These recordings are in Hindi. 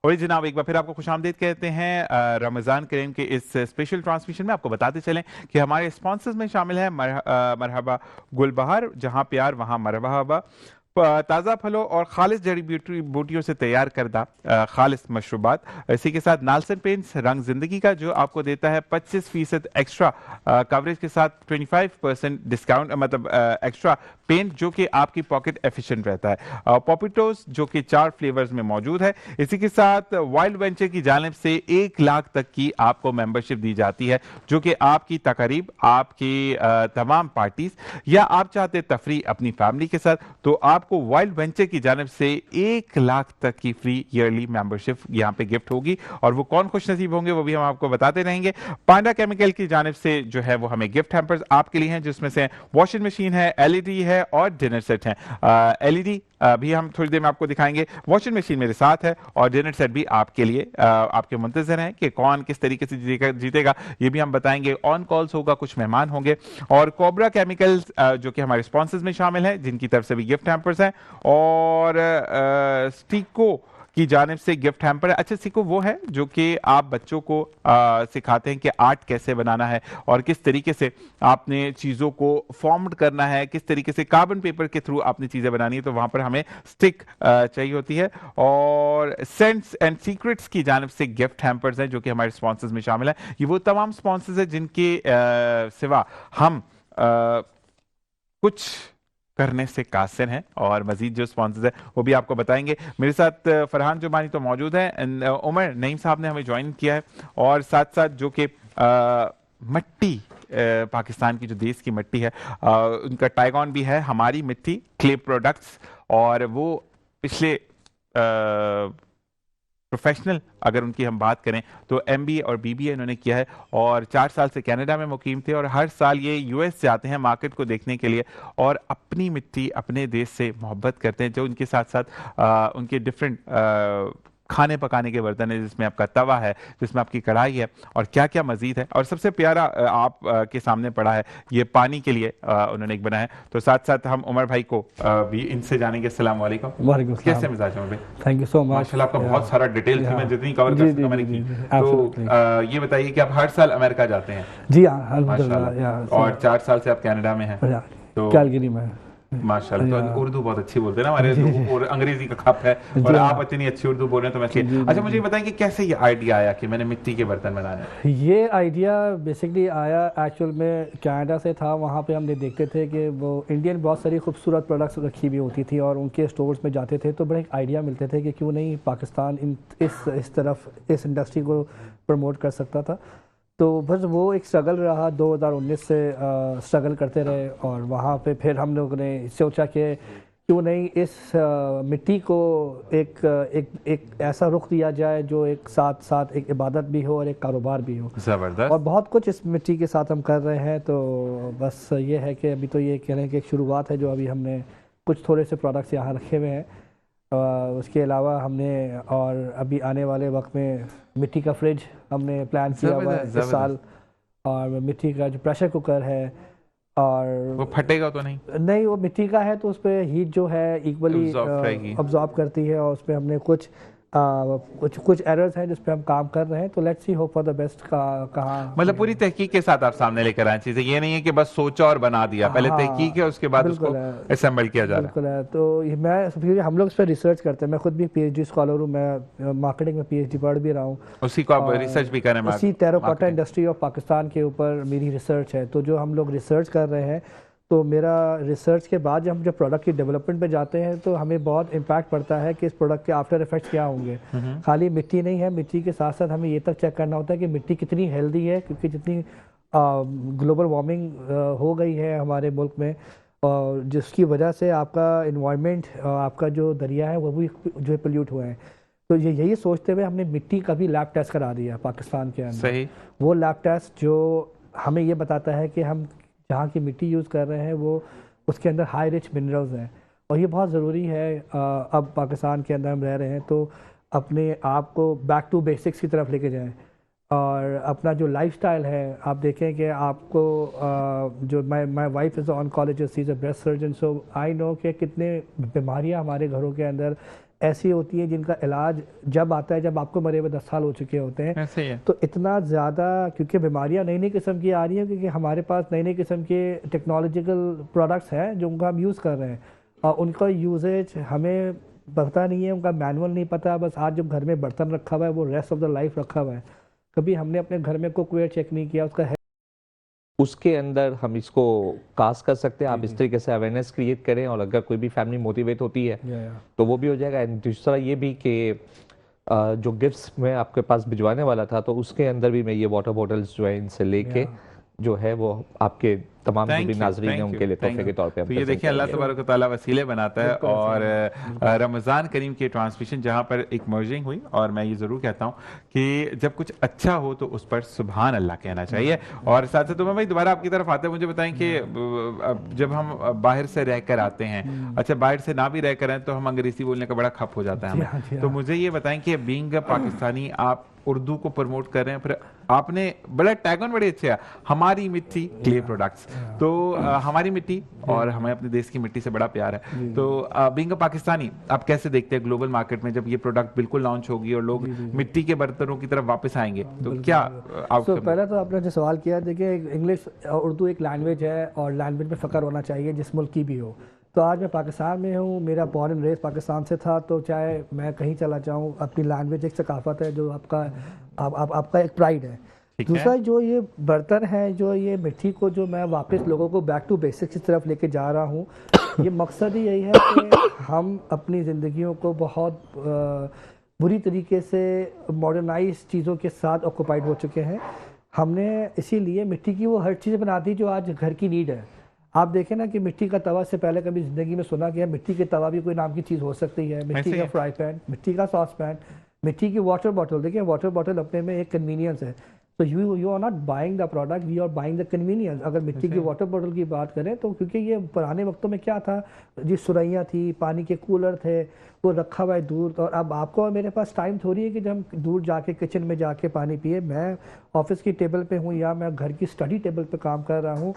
और जनाब एक बार फिर आपको खुशामदीद कहते हैं रमज़ान करीम के इस स्पेशल ट्रांसमिशन में। आपको बताते चलें कि हमारे स्पॉन्सर्स में शामिल है मरहबा गुलबहार, जहां प्यार वहां मरहबा, ताज़ा फलों और खालिस जड़ी बूटियों से तैयार करदा खालिस मशरूबात। इसी के साथ नाल्सन पेंट्स, रंग जिंदगी का, जो आपको देता है 25% एक्स्ट्रा कवरेज के साथ 25% डिस्काउंट, मतलब एक्स्ट्रा पेंट, जो कि आपकी पॉकेट एफिशिएंट रहता है। पॉपिटोस जो कि 4 फ्लेवर्स में मौजूद है। इसी के साथ वाइल्ड वेंचर की जानिब से 1 लाख तक की आपको मेंबरशिप दी जाती है, जो कि आपकी तकरीब, आपकी तमाम पार्टीज, या आप चाहते तफरी अपनी फैमिली के साथ, तो आपको वाइल्ड वेंचर की जानिब से 1 लाख तक की फ्री ईयरली मेंबरशिप यहाँ पे गिफ्ट होगी। और वो कौन खुश नसीब होंगे वो भी हम आपको बताते रहेंगे। पांडा केमिकल की जानिब से जो है वो हमें गिफ्ट हैम्पर्स आपके लिए हैं, जिसमें से वॉशिंग मशीन है, एलईडी है और डिनर सेट है। एलईडी भी हम थोड़ी देर में आपको दिखाएंगे, वॉशिंग मशीन मेरे साथ है और डिनर सेट भी आपके लिए आपके मुंतजर हैं कि कौन किस तरीके से जीतेगा ये भी हम बताएंगे। ऑन कॉल्स होगा, कुछ मेहमान होंगे। और कोबरा केमिकल्स जो कि हमारे स्पॉन्सर्स में शामिल है, जिनकी तरफ से भी गिफ्ट हैम्पर्स हैं। और स्टीको की जानिब से गिफ्ट हैम्पर है। अच्छा, सीको वो है जो कि आप बच्चों को सिखाते हैं कि आर्ट कैसे बनाना है और किस तरीके से आपने चीज़ों को फॉर्म्ड करना है, किस तरीके से कार्बन पेपर के थ्रू आपने चीज़ें बनानी है, तो वहां पर हमें स्टिक चाहिए होती है। और सेंट्स एंड सीक्रेट्स की जानिब से गिफ्ट हैम्पर्स हैं, जो कि हमारे स्पॉन्सर्स में शामिल है। ये वो तमाम स्पॉन्सर्स हैं जिनके सिवा हम कुछ करने से कासिर हैं, और मजीद जो स्पॉन्सर्स है वो भी आपको बताएंगे। मेरे साथ फरहान जुमानी तो मौजूद है, उमर नईम साहब ने हमें ज्वाइन किया है, और साथ साथ जो कि मट्टी, पाकिस्तान की जो देश की मिट्टी है, उनका टाइगॉन भी है, हमारी मिट्टी क्ले प्रोडक्ट्स। और वो पिछले प्रोफेशनल अगर उनकी हम बात करें तो एमबीए और बीबीए इन्होंने किया है, और 4 साल से कनाडा में मुकीम थे, और हर साल ये यूएस जाते हैं मार्केट को देखने के लिए, और अपनी मिट्टी अपने देश से मोहब्बत करते हैं। जो उनके साथ साथ उनके डिफरेंट खाने पकाने के बर्तन है, जिसमें आपका तवा है, जिसमें आपकी कढ़ाई है, और क्या क्या मजीद है। और सबसे प्यारा आप के सामने पड़ा है, ये पानी के लिए उन्होंने एक बनाया है। तो साथ साथ हम उमर भाई को भी इनसे जानेंगे। अस्सलाम वालेकुम। वालेकुम सलाम। कैसे मिजाज है उमर भाई? Thank you so much. माशाल्लाह, आपका बहुत सारा डिटेल थी, मैं जितनी कवर कर जी सकता जी मैंने जी की। जी तो एब्सोल्युटली। ये बताइए कि आप हर साल अमेरिका जाते हैं? जी हाँ, अल्हम्दुलिल्लाह। माशाल्लाह। और 4 साल से आप कनाडा में हैं, तो कैलगरी में। माशाल्लाह। तो उर्दू बहुत अच्छी बोलते हैं ना हमारे, तो और अंग्रेजी का खप है, जी और हाँ। आप इतनी अच्छी उर्दू बोल रहे हैं, तो मैं जी जी अच्छा, मुझे जी। ये बताएं कि कैसे ये आइडिया आया कि मैंने मिट्टी के बर्तन बनाने हैं? ये आइडिया बेसिकली आया एक्चुअल में कनाडा से था। वहाँ पे हमने देखते थे कि वो इंडियन बहुत सारी खूबसूरत प्रोडक्ट्स रखी हुई होती थी, और उनके स्टोर्स में जाते थे तो बड़े आइडिया मिलते थे कि क्यों नहीं पाकिस्तान इस तरफ इस इंडस्ट्री को प्रमोट कर सकता था। तो बस वो एक स्ट्रगल रहा, 2019 से स्ट्रगल करते रहे, और वहाँ पे फिर हम लोगों ने सोचा कि क्यों नहीं इस मिट्टी को एक ऐसा रुख दिया जाए जो एक साथ साथ एक इबादत भी हो और एक कारोबार भी हो। जबरदस्त। और बहुत कुछ इस मिट्टी के साथ हम कर रहे हैं। तो बस ये है कि अभी तो ये कह रहे हैं कि एक शुरुआत है, जो अभी हमने कुछ थोड़े से प्रोडक्ट्स यहाँ रखे हुए हैं। उसके अलावा हमने और अभी आने वाले वक्त में मिट्टी का फ्रिज हमने प्लान किया हुआ है इस साल, और मिट्टी का जो प्रेशर कुकर है, और वो फटेगा तो नहीं? नहीं, वो मिट्टी का है तो उस पर हीट जो है इक्वली अब्जॉर्ब करती है, और उस पर हमने कुछ एरर्स हैं जिस पे हम काम कर रहे हैं। तो let's see, hope for the best. कहाँ मतलब पूरी तहकीक के साथ आप सामने लेकर आए चीजें, ये नहीं है कि बस सोचा और बना दिया, पहले तहकीक है, उसके बाद उसको असेंबल किया जा रहा है। बिल्कुल है। तो हम लोग इस पर रिसर्च करते हैं। मैं खुद भी पीएचडी स्कॉलर हूँ, मैं मार्केटिंग में पीएचडी पढ़ भी रहा हूँ। उसी को आप रिसर्च भी करें? उसी टेराकोटा इंडस्ट्री ऑफ पाकिस्तान के ऊपर मेरी रिसर्च है। तो जो हम लोग रिसर्च कर रहे हैं, तो मेरा रिसर्च के बाद जब प्रोडक्ट की डेवलपमेंट पे जाते हैं तो हमें बहुत इम्पैक्ट पड़ता है कि इस प्रोडक्ट के आफ्टर इफेक्ट्स क्या होंगे। खाली मिट्टी नहीं है, मिट्टी के साथ साथ हमें ये तक चेक करना होता है कि मिट्टी कितनी हेल्दी है, क्योंकि जितनी ग्लोबल वार्मिंग हो गई है हमारे मुल्क में, और जिसकी वजह से आपका इन्वायरमेंट, आपका जो दरिया है वो भी जो है पोल्यूट हुए हैं। तो यही सोचते हुए हमने मिट्टी का भी लैब टेस्ट करा दिया पाकिस्तान के अंदर। सही। वो लैब टेस्ट जो हमें ये बताता है कि हम जहाँ की मिट्टी यूज़ कर रहे हैं वो उसके अंदर हाई रिच मिनरल्स हैं, और ये बहुत ज़रूरी है। अब पाकिस्तान के अंदर हम रह रहे हैं, तो अपने आप को बैक टू बेसिक्स की तरफ लेके जाएं, और अपना जो लाइफस्टाइल है आप देखें कि आपको जो my wife is oncologist, she is a breast surgeon, so I know कि कितने बीमारियां हमारे घरों के अंदर ऐसी होती हैं जिनका इलाज जब आता है जब आपको मरे हुए 10 साल हो चुके होते हैं। ऐसे ही है। तो इतना ज़्यादा क्योंकि बीमारियां नई नई किस्म की आ रही हैं, क्योंकि हमारे पास नई नई किस्म के टेक्नोलॉजिकल प्रोडक्ट्स हैं जो उनका हम यूज़ कर रहे हैं, और उनका यूजेज हमें पता नहीं है, उनका मैनुअल नहीं पता। बस आज जब घर में बर्तन रखा हुआ है वो रेस्ट ऑफ द लाइफ रखा हुआ है, कभी हमने अपने घर में कुकवेयर चेक नहीं किया उसका उसके अंदर हम इसको कास्ट कर सकते हैं। आप इस तरीके से अवेयरनेस क्रिएट करें, और अगर कोई भी फैमिली मोटिवेट होती है तो वो भी हो जाएगा। एंड दूसरा ये भी कि जो गिफ्ट्स मैं आपके पास भिजवाने वाला था, तो उसके अंदर भी मैं ये वाटर बॉटल्स जो है इनसे लेके जो है वो आपके तमाम जो भी नाजरीन हैं उनके लिए तोहफे के तौर पे हम तो ये देखिए अल्लाह तबारक व तआला वसीले बनाता है। और रमज़ान करीम की ट्रांसमिशन जहाँ पर एक मर्जिंग हुई, और मैं ये ज़रूर कहता हूँ कि जब कुछ अच्छा हो तो उस पर सुभान अल्लाह कहना चाहिए। और साथ साथ तो मैं भाई दोबारा आपकी तरफ आते हैं, मुझे बताएं कि जब हम बाहर से रह कर आते हैं, अच्छा बाहर से ना भी रह कर आए तो हम अंग्रेजी बोलने का बड़ा खप हो जाता है हमें। तो मुझे ये बताएं कि बीइंग अ पाकिस्तानी आप उर्दू को प्रमोट कर रहे हैं, फिर आपने बड़ा टैग ऑन बड़े अच्छे है, हमारी मिट्टी क्ले प्रोडक्ट्स। तो हमारी मिट्टी और हमें अपने देश की मिट्टी से बड़ा प्यार है। तो बीइंग अ पाकिस्तानी आप कैसे देखते हैं ग्लोबल मार्केट में जब ये प्रोडक्ट बिल्कुल लॉन्च होगी और लोग मिट्टी के बर्तनों की तरफ वापस आएंगे, तो क्या तो पहले तो आपने जो सवाल किया, देखिए इंग्लिश उर्दू एक लैंग्वेज है और लैंग्वेज में फ़ख्र होना चाहिए जिस मुल्क की भी हो। तो आज मैं पाकिस्तान में हूँ, मेरा बॉर्न एंड रेस पाकिस्तान से था, तो चाहे मैं कहीं चला जाऊँ अपनी लैंग्वेज एक सकाफत है जो आपका एक प्राइड है। दूसरा जो ये बर्तन है, जो ये मिट्टी को जो मैं वापस लोगों को बैक टू बेसिक्स की तरफ लेके जा रहा हूँ, ये मकसद ही यही है कि हम अपनी ज़िंदगियों को बहुत बुरी तरीके से मॉडर्नाइज चीज़ों के साथ ऑक्यूपाइड हो चुके हैं। हमने इसीलिए मिट्टी की वो हर चीज़ बना दी जो आज घर की नीड है। आप देखें ना कि मिट्टी का तवा से पहले कभी ज़िंदगी में सुना गया मिट्टी के तवा भी कोई नाम की चीज़ हो सकती है, मिट्टी का फ्राई पैन, मिट्टी का सॉस पैन, मिट्टी की वाटर बॉटल। देखिए वाटर बॉटल अपने में एक कन्वीनियंस है। तो you are not buying the product, we are buying the convenience. अगर मिट्टी की वाटर बॉटल की बात करें तो क्योंकि ये पुराने वक्तों में क्या था जी, सुरैयाँ थी, पानी के कूलर थे, वो रखा हुआ है दूर। और अब आपको और मेरे पास टाइम थोड़ी है कि जब हम दूर जाके किचन में जाके पानी पिए। मैं ऑफिस की टेबल पे हूँ या मैं घर की स्टडी टेबल पे काम कर रहा हूँ,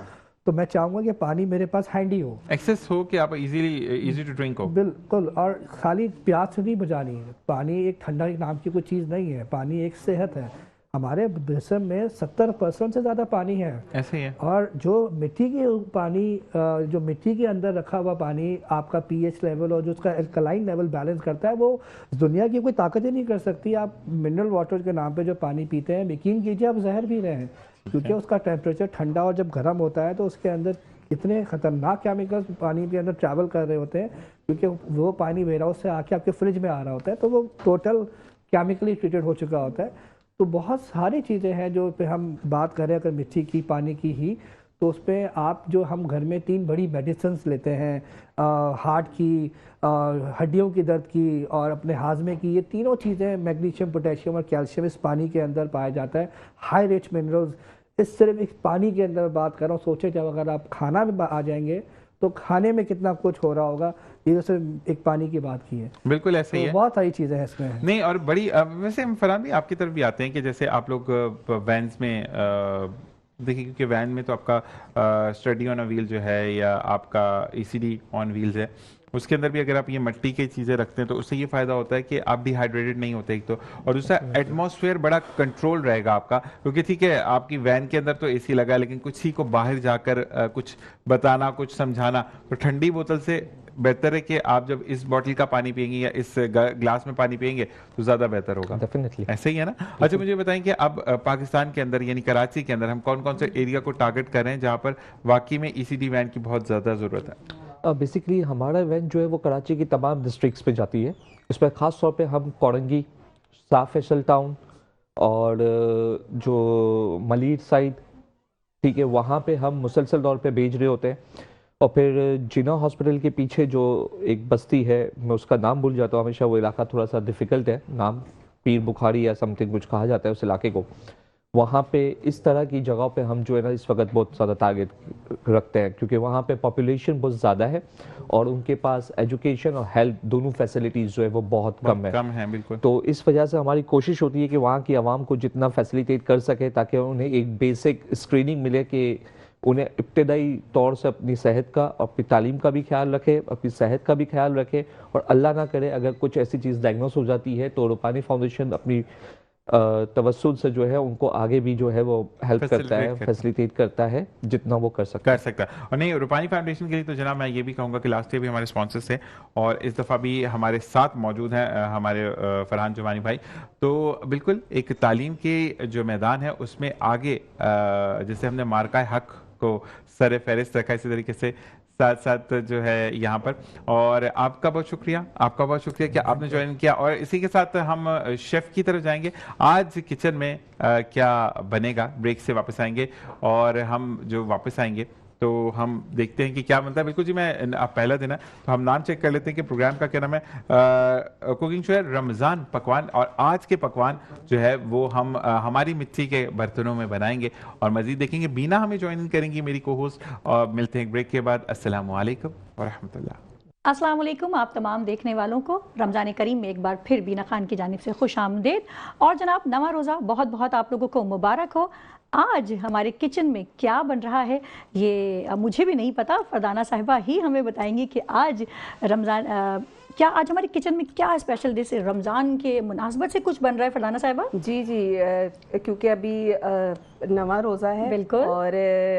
तो मैं चाहूँगा कि पानी मेरे पास हैंडी हो, एक्सेस हो, कि आप इजी टू ड्रिंक हो। बिल्कुल। और खाली प्यास नहीं बुझानी है। पानी एक ठंडा नाम की कोई चीज़ नहीं है, पानी एक सेहत है। हमारे जिस्म में 70% से ज़्यादा पानी है। ऐसे ही है। और जो मिट्टी के पानी, जो मिट्टी के अंदर रखा हुआ पानी आपका पीएच लेवल और जो उसका एल्कलाइन लेवल बैलेंस करता है, वो दुनिया की कोई ताकत ही नहीं कर सकती। आप मिनरल वाटर के नाम पे जो पानी पीते हैं, यकीन कीजिए आप जहर पी रहे हैं, क्योंकि उसका टेम्परेचर ठंडा और जब गर्म होता है तो उसके अंदर इतने ख़तरनाक केमिकल्स पानी के अंदर ट्रैवल कर रहे होते हैं, क्योंकि वो पानी वेयर हाउस से आके आपके फ्रिज में आ रहा होता है, तो वो टोटल केमिकली ट्रीटेड हो चुका होता है। तो बहुत सारी चीज़ें हैं जो पे हम बात करें अगर मिट्टी की, पानी की ही, तो उस पर आप जो हम घर में 3 बड़ी मेडिसिन्स लेते हैं, हार्ट की, हड्डियों की दर्द की और अपने हाजमे की, ये तीनों चीज़ें मैग्नीशियम, पोटेशियम और कैल्शियम इस पानी के अंदर पाया जाता है। हाई रिच मिनरल्स इस सिर्फ एक पानी के अंदर बात कर रहा हूँ। सोचे जब अगर आप खाना में आ जाएंगे तो खाने में कितना कुछ हो रहा होगा। ये सिर्फ एक पानी की बात की है, बिल्कुल ऐसे ही है। बहुत सारी चीज़ें हैं इसमें। नहीं, और बड़ी वैसे हम फरहान भी आपकी तरफ भी आते हैं कि जैसे आप लोग वैन्स में देखिए, क्योंकि वैन में तो आपका स्टडी ऑन अ व्हील जो है या आपका ईसीडी ऑन व्हील्स है, उसके अंदर भी अगर आप ये मिट्टी की चीज़ें रखते हैं तो उससे ये फ़ायदा होता है कि आप डिहाइड्रेटेड नहीं होते एक तो, और दूसरा एटमॉस्फेयर बड़ा कंट्रोल रहेगा आपका। क्योंकि ठीक है आपकी वैन के अंदर तो एसी लगा है, लेकिन कुछ ही को बाहर जाकर कुछ बताना, कुछ समझाना, तो ठंडी बोतल से बेहतर है कि आप जब इस बॉटल का पानी पियेंगे या इस ग्लास में पानी पियेंगे तो ज़्यादा बेहतर होगा। डेफिनेटली ऐसे ही है ना। अच्छा मुझे बताएं कि अब पाकिस्तान के अंदर यानी कराची के अंदर हम कौन कौन से एरिया को टारगेट कर रहे हैं जहाँ पर वाकई में ईसीडी वैन की बहुत ज़्यादा ज़रूरत है? बेसिकली हमारा इवेंट जो है वो कराची की तमाम डिस्ट्रिक्ट्स पे जाती है। इसमें ख़ास तौर पे हम कोरंगी, साफ फैसल टाउन और जो मलीर साइड, ठीक है, वहाँ पे हम मुसलसल तौर पे भेज रहे होते हैं। और फिर जिना हॉस्पिटल के पीछे जो एक बस्ती है, मैं उसका नाम भूल जाता हूँ हमेशा, वो इलाका थोड़ा सा डिफ़िकल्ट है नाम, पीर बुखारी या समथिंग कुछ कहा जाता है उस इलाके को। वहाँ पे इस तरह की जगह पे हम जो है ना इस वक्त बहुत ज़्यादा टारगेट रखते हैं, क्योंकि वहाँ पे पॉपुलेशन बहुत ज़्यादा है और उनके पास एजुकेशन और हेल्थ दोनों फैसिलिटीज़ जो है वो बहुत कम है। बिल्कुल। तो इस वजह से हमारी कोशिश होती है कि वहाँ की आवाम को जितना फैसिलिटेट कर सके ताकि उन्हें एक बेसिक स्क्रीनिंग मिले कि उन्हें इब्तदाई तौर से अपनी सेहत का, अपनी तालीम का भी ख्याल रखे, अपनी सेहत का भी ख्याल रखे, और अल्लाह ना करे अगर कुछ ऐसी चीज़ डायग्नोस हो जाती है तो रूपानी फाउंडेशन अपनी तवस्सुल से जो है उनको आगे भी जो है वो हेल्प करता है, फैसिलिटेट करता है जितना वो कर सकता है। और नहीं, रूपानी फाउंडेशन के लिए तो जनाब मैं ये भी कहूँगा कि लास्ट ईयर भी हमारे स्पॉन्सर्स थे और इस दफ़ा भी हमारे साथ मौजूद हैं हमारे फरहान जुमानी भाई। तो बिल्कुल एक तालीम के जो मैदान है उसमें आगे जैसे हमने मार्का हक को सर फहरिस्त रखा, इसी तरीके से साथ साथ जो है यहाँ पर। और आपका बहुत शुक्रिया कि आपने ज्वाइन किया। और इसी के साथ हम शेफ की तरफ जाएंगे। आज किचन में क्या बनेगा, ब्रेक से वापस आएंगे और हम जो वापस आएंगे तो हम देखते हैं कि क्या बनता है। बिल्कुल जी, मैं आप पहला दिन है तो हम नाम चेक कर लेते हैं कि प्रोग्राम का क्या नाम है। कुकिंग शो है रमज़ान पकवान, और आज के पकवान जो है वो हम हमारी मिट्टी के बर्तनों में बनाएंगे और मज़ीद देखेंगे। बीना हमें ज्वाइन करेंगी, मेरी को होस्ट। और मिलते हैं ब्रेक के बाद। अस्सलामु अलैकुम व रहमतुल्लाह। अस्सलाम वालेकुम आप तमाम देखने वालों को रमज़ान करीम में एक बार फिर बीना खान की जानिब से खुश आमदेद। और जनाब नवा रोज़ा बहुत बहुत आप लोगों को मुबारक हो। आज हमारे किचन में क्या बन रहा है ये मुझे भी नहीं पता, फरदाना साहिबा ही हमें बताएंगी कि आज रमज़ान क्या आज हमारे किचन में क्या स्पेशल डिश है। रमज़ान के मुनासबत से कुछ बन रहा है फरदाना साहिबा? जी क्योंकि अभी नवा रोज़ा है बिल्कुल, और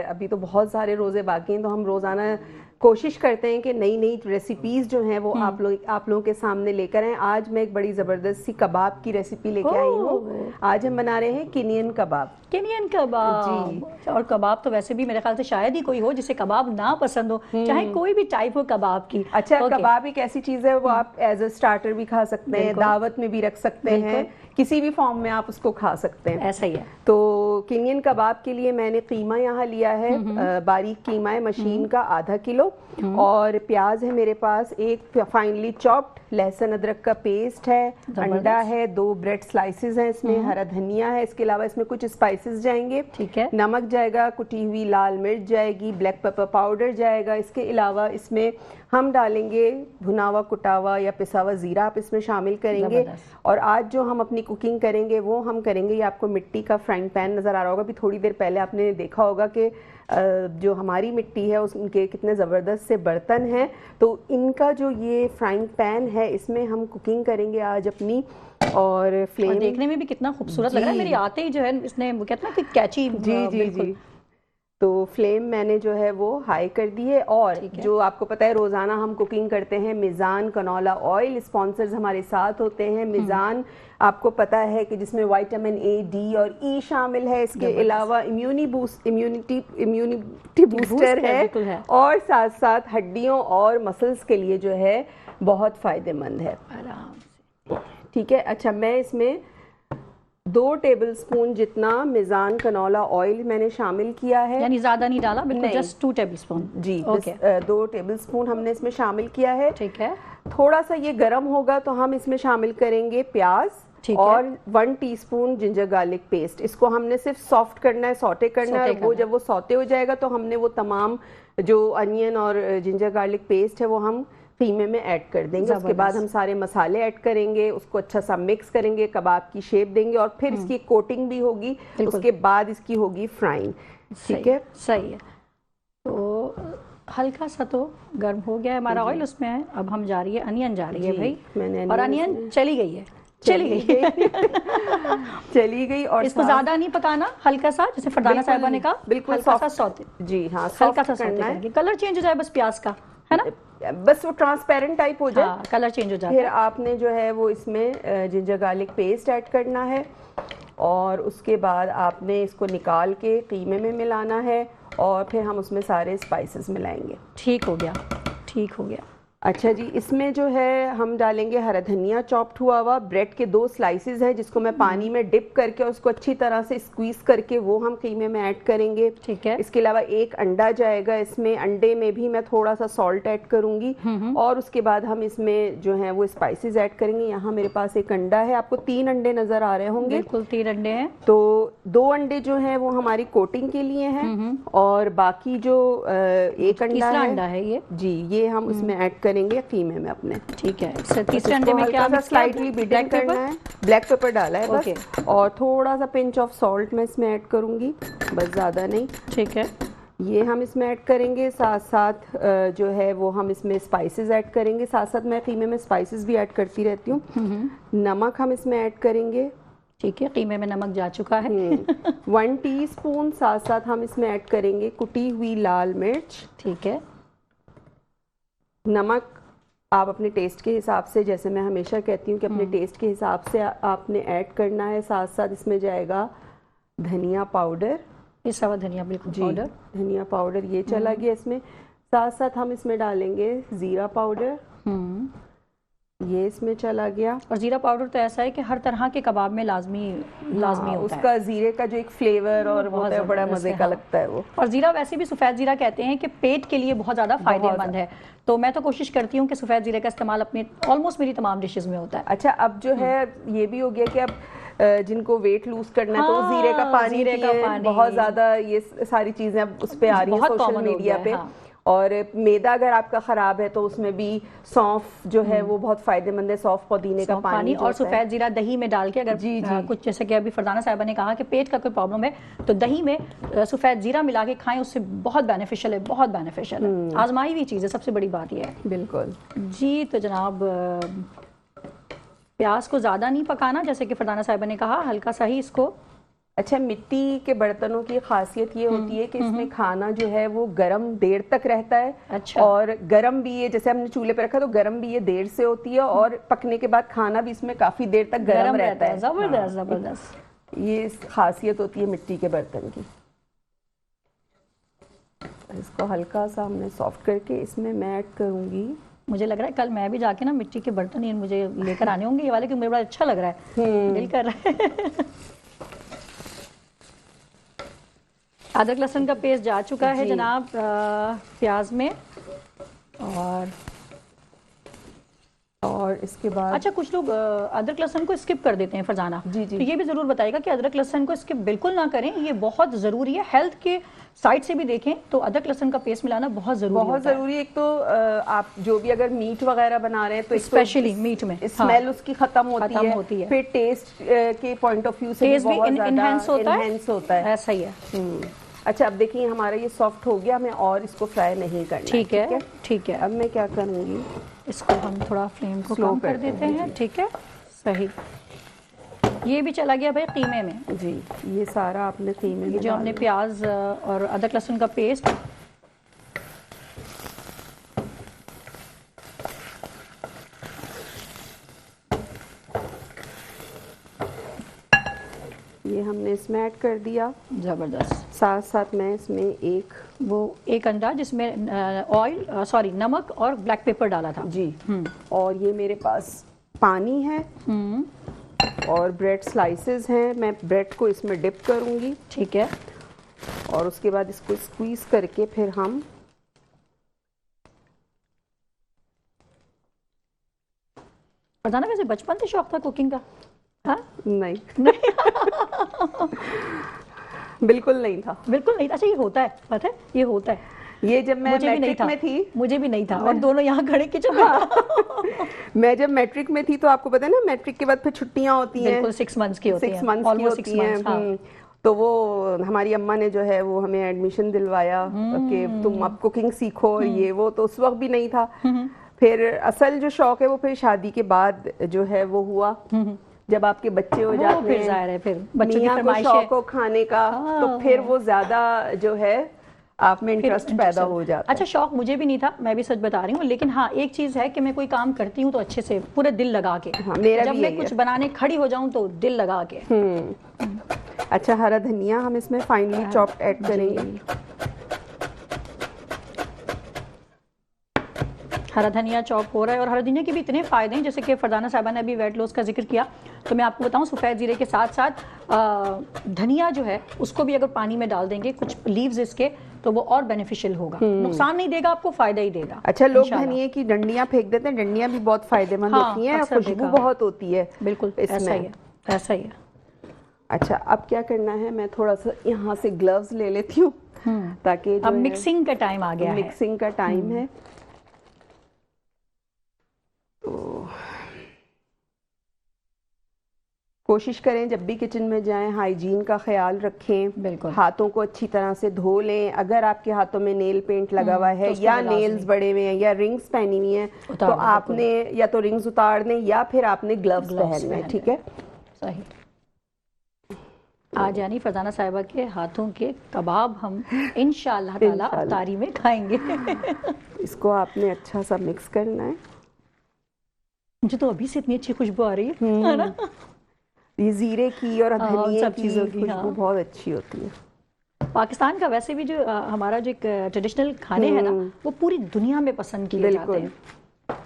अभी तो बहुत सारे रोज़े बाकी हैं, तो हम रोज़ाना कोशिश करते हैं कि नई नई रेसिपीज़ जो हैं वो आप लोगों के सामने लेकर आएँ। आज मैं एक बड़ी ज़बरदस्त सी कबाब की रेसिपी लेके आई हूँ। आज हम बना रहे हैं किनियन कबाब। किनियन कबाब जी। और कबाब तो वैसे भी मेरे ख्याल से शायद ही कोई हो जिसे कबाब ना पसंद हो, चाहे कोई भी टाइप हो कबाब की। अच्छा, कबाब एक ऐसी चीज़ है वो आप एज अ स्टार्टर भी खा सकते हैं, दावत में भी रख सकते हैं, किसी भी फॉर्म में आप उसको खा सकते हैं। ऐसा ही है। तो किनियन कबाब के लिए मैंने कीमा यहाँ लिया है, बारीक कीमा है मशीन का ½ किलो, और प्याज है मेरे पास एक फाइनली चॉप्ड, लहसुन अदरक का पेस्ट है, अंडा है, 2 ब्रेड स्लाइसेस हैं इसमें, हरा धनिया है, इसके अलावा इसमें कुछ स्पाइसेस जाएंगे। ठीक है। नमक जाएगा, कुटी हुई लाल मिर्च जाएगी, ब्लैक पेपर पाउडर जाएगा। इसके अलावा इसमें हम डालेंगे भुना हुआ कुटा हुआ या पिसा हुआ जीरा, आप इसमें शामिल करेंगे। और आज जो हम अपनी कुकिंग करेंगे वो हम करेंगे, ये आपको मिट्टी का फ्राइंग पैन नज़र आ रहा होगा। अभी थोड़ी देर पहले आपने देखा होगा कि जो हमारी मिट्टी है उनके कितने ज़बरदस्त से बर्तन हैं। तो इनका जो ये फ्राइंग पैन है इसमें हम कुकिंग करेंगे आज अपनी। और फ्लेम देखने में भी कितना खूबसूरत लग रहा है। मेरी आते ही जो है इसने कहते ना कि कैची। जी। तो फ्लेम मैंने जो है वो हाई कर दी है। और जो आपको पता है रोज़ाना हम कुकिंग करते हैं मिज़ान कनोला ऑयल, स्पॉन्सर्स हमारे साथ होते हैं। मिज़ान आपको पता है कि जिसमें विटामिन A, D और E शामिल है। इसके अलावा इम्यूनिटी बूस्टर है और साथ साथ हड्डियों और मसल्स के लिए जो है बहुत फ़ायदेमंद है। आराम से ठीक है। अच्छा, मैं इसमें 2 टेबलस्पून जितना मिज़ान कनोला ऑयल मैंने शामिल किया है, यानी ज्यादा नहीं डाला, बिल्कुल जस्ट 2 टेबलस्पून। जी, 2 टेबलस्पून हमने इसमें शामिल किया है। ठीक है। थोड़ा सा ये गर्म होगा तो हम इसमें शामिल करेंगे प्याज और 1 टीस्पून जिंजर गार्लिक पेस्ट। इसको हमने सिर्फ सॉफ्ट करना है, सौटे करना है। वो जब वो सौटे हो जाएगा तो हमने वो तमाम जो अनियन और जिंजर गार्लिक पेस्ट है वो हम कीमे में ऐड कर देंगे। उसके बाद हम सारे मसाले ऐड करेंगे, उसको अच्छा सा मिक्स करेंगे, कबाब की शेप देंगे और फिर इसकी कोटिंग भी होगी। उसके बाद इसकी होगी फ्राइंग। ठीक है, सही है। तो हल्का सा तो गर्म हो गया है हमारा ऑयल, उसमें है। अब हम जा रही है अनियन जा रही है भाई, मैंने और अनियन चली गई है चली गई। और इसको ज्यादा नहीं पकाना, हल्का सा, जैसे फरदाना साहिबा ने कहा, बिल्कुल हल्का सा सौते। जी हाँ, हल्का सा करना है, कलर चेंज हो जाए बस प्याज का, है ना, बस वो ट्रांसपेरेंट टाइप हो जाए। हाँ, कलर चेंज हो जाए। फिर आपने जो है वो इसमें जिंजर गार्लिक पेस्ट ऐड करना है और उसके बाद आपने इसको निकाल के कीमे में मिलाना है और फिर हम उसमें सारे स्पाइसेस मिलाएंगे। ठीक हो गया, ठीक हो गया। अच्छा जी, इसमें जो है हम डालेंगे हरा धनिया चॉप्ड हुआ हुआ, ब्रेड के 2 स्लाइसेस हैं जिसको मैं पानी में डिप करके और उसको अच्छी तरह से स्क्वीज करके वो हम कीमे में ऐड करेंगे। ठीक है। इसके अलावा 1 अंडा जाएगा इसमें, अंडे में भी मैं थोड़ा सा सॉल्ट ऐड करूंगी और उसके बाद हम इसमें जो है वो स्पाइसेस ऐड करेंगे। यहाँ मेरे पास 1 अंडा है, आपको 3 अंडे नजर आ रहे होंगे। बिल्कुल 3 अंडे हैं। तो 2 अंडे जो हैं वो हमारी कोटिंग के लिए हैं और बाकी जो 1 अंडा है ये जी, ये हम उसमें ऐड करेंगे कीमे में अपने। ठीक है। तीसरे अंडे में क्या स्लाइटली बीटिंग करना है, ब्लैक पेपर डाला है बस, और थोड़ा सा पिंच ऑफ सॉल्ट मैं इसमें ऐड करूंगी, बस ज्यादा नहीं। ठीक है। ये हम इसमें ऐड करेंगे, साथ साथ जो है वो हम इसमें स्पाइसेस ऐड करेंगे। साथ साथ मैं कीमे में स्पाइसेस भी ऐड करती रहती हूँ। नमक हम इसमें ऐड करेंगे। ठीक है, कीमे में नमक जा चुका है। 1 टीस्पून। साथ साथ हम इसमें ऐड करेंगे कुटी हुई लाल मिर्च। ठीक है। नमक आप अपने टेस्ट के हिसाब से, जैसे मैं हमेशा कहती हूँ कि अपने टेस्ट के हिसाब से आपने ऐड करना है। साथ साथ इसमें जाएगा धनिया पाउडर, पिसा हुआ धनिया, बिल्कुल पाउडर। धनिया पाउडर ये चला गया इसमें। साथ साथ हम इसमें डालेंगे जीरा पाउडर, ये इसमें चला गया। और जीरा पाउडर तो ऐसा है कि हर तरह के कबाब में लाजमी होता है। उसका जीरे का जो एक फ्लेवर और बहुत है, बड़ा मजे का लगता है वो। और जीरा वैसे भी सफ़ेद जीरा कहते हैं कि पेट के लिए बहुत ज़्यादा फायदेमंद है, तो मैं तो कोशिश करती हूँ कि सफ़ेद जीरे का इस्तेमाल अपने ऑलमोस्ट मेरी तमाम डिशेस में होता है। अच्छा, अब जो है ये भी हो गया कि अब जिनको वेट लूज करना है तो वो जीरे का पानी बहुत ज्यादा, ये सारी चीजें अब उस पे आ रही है सोशल मीडिया पे। और मैदा अगर आपका खराब है तो उसमें भी सौंफ जो है वो बहुत फायदेमंद है, सौंफ पुदीने का पानी और सफ़ेद जीरा दही में डाल के, अगर कुछ जैसे कि अभी फरजाना साहिबा ने कहा कि पेट का कोई प्रॉब्लम है तो दही में सफ़ेद जीरा मिला के खाएं, उससे बहुत बेनिफिशियल है, बहुत बेनिफिशियल है। आजमाई हुई चीज़ है, सबसे बड़ी बात यह है। बिल्कुल जी। तो जनाब प्याज को ज़्यादा नहीं पकाना, जैसे कि फरजाना साहिबा ने कहा, हल्का सा ही इसको। अच्छा, मिट्टी के बर्तनों की खासियत ये होती है कि इसमें खाना जो है वो गरम देर तक रहता है। अच्छा। और गरम भी ये, जैसे हमने चूल्हे पे रखा तो गरम भी ये देर से होती है, और पकने के बाद खाना भी इसमें काफी देर तक गरम रहता है। जबरदस्त जबरदस्त, ये खासियत होती है मिट्टी के बर्तन की। इसको हल्का सा हमने सॉफ्ट करके इसमें मैं ऐड करूंगी। मुझे लग रहा है कल मैं भी जाके ना मिट्टी के बर्तन ही मुझे लेकर आने होंगे ये वाले, क्योंकि मुझे बड़ा अच्छा लग रहा है, दिल कर रहा है। अदरक लहसुन का पेस्ट जा चुका है जनाब प्याज में। और इसके बाद अच्छा, कुछ लोग अदरक लहसुन को स्किप कर देते हैं फरजाना। जी जी। तो ये भी जरूर बताएगा कि अदरक लहसुन को स्किप बिल्कुल ना करें, ये बहुत जरूरी है। हेल्थ के साइड से भी देखें तो अदरक लहसुन का पेस्ट मिलाना बहुत जरूरी है। एक तो आप जो भी अगर मीट वगैरह बना रहे हैं तो स्पेशली मीट में स्मेल उसकी खत्म होती है। फिर टेस्ट के पॉइंट ऑफ व्यू से भी एनहांस होता है। ऐसा ही है। अच्छा, अब देखिए हमारा ये सॉफ्ट हो गया, हमें और इसको फ्राई नहीं करना। ठीक है, ठीक है। अब मैं क्या करूँगी, इसको हम थोड़ा फ्लेम को कम कर देते हैं। ठीक है, सही। ये भी चला गया भाई कीमे में। जी, ये सारा आपने कीमे में जो हमने प्याज और अदरक लहसुन का पेस्ट, ये हमने इसमें ऐड कर दिया। जबरदस्त। साथ साथ मैं इसमें एक अंडा जिसमें ऑयल नमक और ब्लैक पेपर डाला था। जी। और ये मेरे पास पानी है और ब्रेड स्लाइसेस हैं, मैं ब्रेड को इसमें डिप करूंगी। ठीक है। और उसके बाद इसको स्क्वीज करके फिर हम बताना, वैसे बचपन से शौक था कुकिंग का? हाँ? नहीं बिल्कुल नहीं था, बिल्कुल नहीं था। अच्छा, ये होता है, पता है ये होता है। ये जब मैं मैट्रिक में थी, मुझे भी नहीं था, और दोनों यहाँ खड़े किचन में। मैं जब मैट्रिक में थी तो आपको पता है ना, मैट्रिक के बाद फिर छुट्टियां होती हैं, बिल्कुल 6 मंथ्स की होती हैं, 6 मंथ्स की होती हैं। तो वो हमारी अम्मा ने जो है वो हमें एडमिशन दिलवाया कि तुम अब कुकिंग सीखो, ये वो। तो उस वक्त भी नहीं था। फिर असल जो शौक है वो फिर शादी के बाद जो है वो हुआ, जब आपके बच्चे हो जाते हैं, फिर जाहिर है फिर बच्चों की फरमाइश शौक हो खाने का, तो फिर वो ज्यादा जो है आप में इंटरेस्ट पैदा हो जाता है। अच्छा, शौक मुझे भी नहीं था, मैं भी सच बता रही हूँ, लेकिन हाँ एक चीज है कि मैं कोई काम करती हूँ तो अच्छे से पूरे दिल लगा के। जब मैं कुछ बनाने खड़ी हो जाऊँ तो दिल लगा के। अच्छा, हरा धनिया हम इसमें फाइनली चॉप्ड ऐड करेंगे। हरा धनिया चॉप हो रहा है। और हरा धनिया के भी इतने फ़ायदे हैं, जैसे कि फरजाना साहिबा ने अभी वेट लॉस का जिक्र किया, तो मैं आपको बताऊं सफ़ेद जीरे के साथ साथ धनिया जो है उसको भी अगर पानी में डाल देंगे, कुछ लीव्स इसके, तो वो और बेनिफिशियल होगा। नुकसान नहीं देगा आपको, फ़ायदा ही देगा। अच्छा, लोग धनिया की डंडियाँ फेंक देते हैं, डंडियाँ भी बहुत फ़ायदेमंद होती हैं, खुशबू बहुत होती है। बिल्कुल ऐसा ही है, ऐसा ही है। अच्छा, अब क्या करना है, मैं थोड़ा सा यहाँ से ग्लव्स ले लेती हूँ ताकि अब मिक्सिंग का टाइम आ गया है। मिक्सिंग का टाइम है। तो कोशिश करें जब भी किचन में जाएं हाइजीन का ख्याल रखें, बिल्कुल। हाथों को अच्छी तरह से धो लें। अगर आपके हाथों में नेल पेंट लगा हुआ है तो उसको या लाजमी। नेल्स बड़े हुए हैं या रिंग्स पहनी हुई हैं तो उतार दें, आपने या तो रिंग्स उतार दें या फिर आपने ग्लव्स ग्लव्स पहनने हैं, पहन ठीक है। सही। आज यानी फरजाना साहिबा के हाथों के कबाब हम इंशाअल्लाह ताला अफ्तारी में खाएंगे। इसको आपने अच्छा सा मिक्स करना है। मुझे तो अभी से इतनी अच्छी खुशबू आ रही है ना। ये जीरे की और धनिया सब की चीज़ों की, खुशबू हाँ। बहुत अच्छी होती है। पाकिस्तान का वैसे भी जो हमारा जो एक ट्रेडिशनल खाने हैं ना, वो पूरी दुनिया में पसंद किए जाते बिल्कुल। हैं।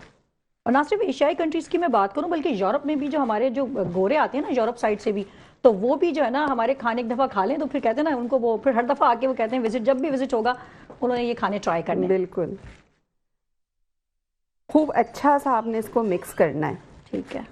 और ना सिर्फ एशियाई कंट्रीज की मैं बात करूं बल्कि यूरोप में भी जो हमारे जो गोरे आते हैं ना यूरोप साइड से भी, तो वो भी जो है ना हमारे खाने एक दफ़ा खा लें तो फिर कहते हैं ना उनको, वो फिर हर दफ़ा आके वो कहते हैं विजिट, जब भी विजिट होगा उन्होंने ये खाने ट्राई करने हैं। बिल्कुल। खूब अच्छा सा आपने इसको मिक्स करना है। ठीक है।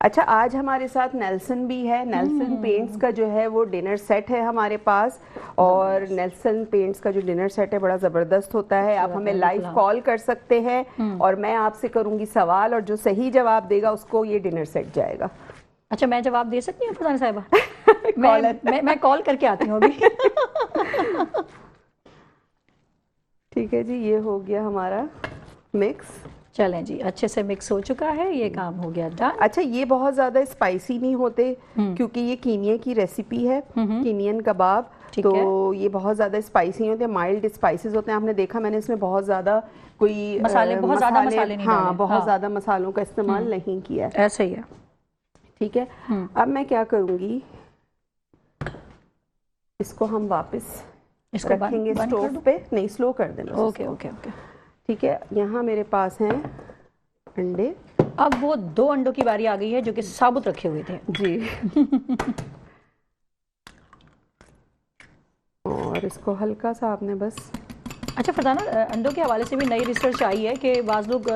अच्छा, आज हमारे साथ नेल्सन भी है। नेल्सन पेंट्स का जो है वो डिनर सेट है हमारे पास, और नेल्सन पेंट्स का जो डिनर सेट है बड़ा ज़बरदस्त होता है। आप हमें लाइव कॉल कर सकते हैं और मैं आपसे करूंगी सवाल, और जो सही जवाब देगा उसको ये डिनर सेट जाएगा। अच्छा, मैं जवाब दे सकती हूँ फरजाना साहिबा? मैं कॉल करके आती हूँ अभी। ठीक है जी, ये हो गया हमारा मिक्स। चलें जी, अच्छे से मिक्स हो चुका है, ये काम हो गया डन। अच्छा, ये बहुत ज़्यादा स्पाइसी नहीं होते क्योंकि ये कीनिया की रेसिपी है, कीनियन कबाब। तो ये बहुत ज़्यादा स्पाइसी नहीं होते, माइल्ड स्पाइसेस होते हैं। आपने देखा मैंने इसमें बहुत ज़्यादा कोई मसाले, बहुत ज़्यादा मसाले नहीं डाले। हाँ, बहुत ज़्यादा मसालों का इस्तेमाल नहीं किया है। ऐसा ही है। ठीक है। अब मैं क्या करूँगी, इसको हम वापस इसको रखेंगे बंद कर स्टोव दूं? पे। नहीं, स्लो कर देना। Okay okay okay. ठीक है। यहाँ मेरे पास हैं अंडे। अब वो 2 अंडों की बारी आ गई है जो कि साबुत रखे हुए थे जी। और इसको हल्का सा आपने बस। अच्छा फरजाना, अंडों के हवाले से भी नई रिसर्च आई है कि बाज़ लोग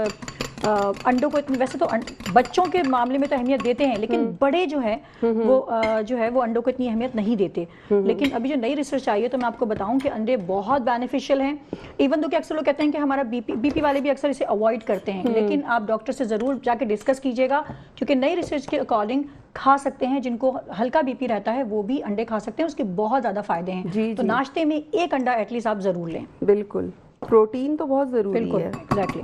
अंडों को इतनी, वैसे तो बच्चों के मामले में तो अहमियत देते हैं, लेकिन बड़े जो है वो अंडों को इतनी अहमियत नहीं देते। लेकिन अभी जो नई रिसर्च आई है तो मैं आपको बताऊं कि अंडे बहुत बेनिफिशियल हैं। इवन तो कि अक्सर लोग कहते हैं कि हमारा बीपी वाले भी अक्सर इसे अवॉइड करते हैं, लेकिन आप डॉक्टर से ज़रूर जाके डिस्कस कीजिएगा, क्योंकि नई रिसर्च के अकॉर्डिंग खा सकते हैं। जिनको हल्का बीपी रहता है वो भी अंडे खा सकते हैं, उसके बहुत ज़्यादा फायदे हैं। तो नाश्ते में एक अंडा एटलीस्ट आप ज़रूर लें। बिल्कुल, प्रोटीन तो बहुत ज़रूरी है। एग्जैक्टली।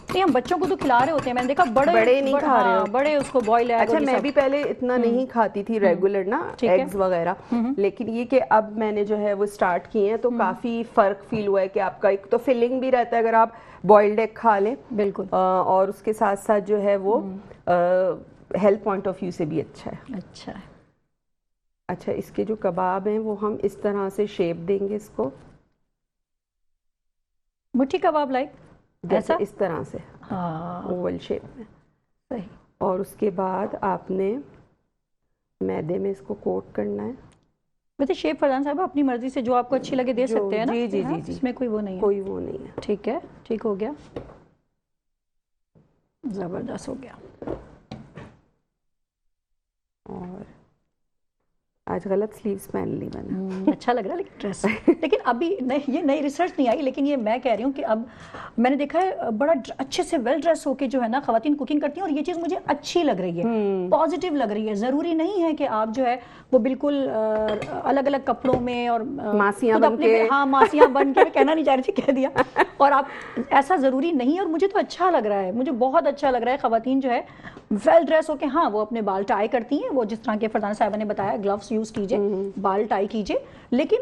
नहीं, हम बच्चों को तो खिला रहे होते हैं, मैंने देखा बड़े नहीं खा रहे हो। बड़े उसको बॉयल एग। अच्छा, मैं भी पहले इतना नहीं खाती थी रेगुलर ना एग्स वगैरह, लेकिन ये कि अब मैंने जो है वो स्टार्ट किए हैं तो काफी फर्क फील हुआ है कि आपका एक तो फिलिंग भी रहता है अगर आप बॉइल्ड एग खा लें। बिल्कुल। और उसके साथ साथ जो है वो हेल्थ पॉइंट ऑफ व्यू से भी अच्छा है। अच्छा है। अच्छा, इसके जो कबाब हैं वो हम इस तरह से शेप देंगे इसको, मुट्ठी कबाब लाइक जैसे इस तरह से, हाँ ओवल शेप में। सही। और उसके बाद आपने मैदे में इसको कोट करना है। वैसे शेप फरजाना साहब अपनी मर्जी से जो आपको अच्छी लगे दे सकते हैं ना। जी जी हाँ, जी जी, इसमें कोई वो नहीं है। कोई वो नहीं है। ठीक है, ठीक हो गया, जबरदस्त हो गया। और आज गलत स्लीव्स पहन ली मैंने। अच्छा लग रहा है लेकिन ड्रेस। लेकिन अभी ये नई रिसर्च नहीं आई, लेकिन ये मैं कह रही हूँ कि अब मैंने देखा है बड़ा अच्छे से वेल ड्रेस होके जो है ना खवातीन कुकिंग करती हैं, और ये चीज़ मुझे अच्छी लग रही है, पॉजिटिव लग रही है। ज़रूरी नहीं है कि आप जो है वो बिल्कुल अलग अलग कपड़ों में और मासियाँ बन के, हाँ मासियाँ बन के, मैं कहना नहीं चाह रही थी, कह दिया। और आप ऐसा ज़रूरी नहीं है, और मुझे तो अच्छा लग रहा है, मुझे बहुत अच्छा लग रहा है। खवातीन जो है वेल ड्रेस होके, हाँ वो अपने बाल टाई करती हैं, वो जिस तरह के फरजाना साहिबा ने बताया, ग्लव्स यूज़ कीजिए, बाल टाई कीजिए, लेकिन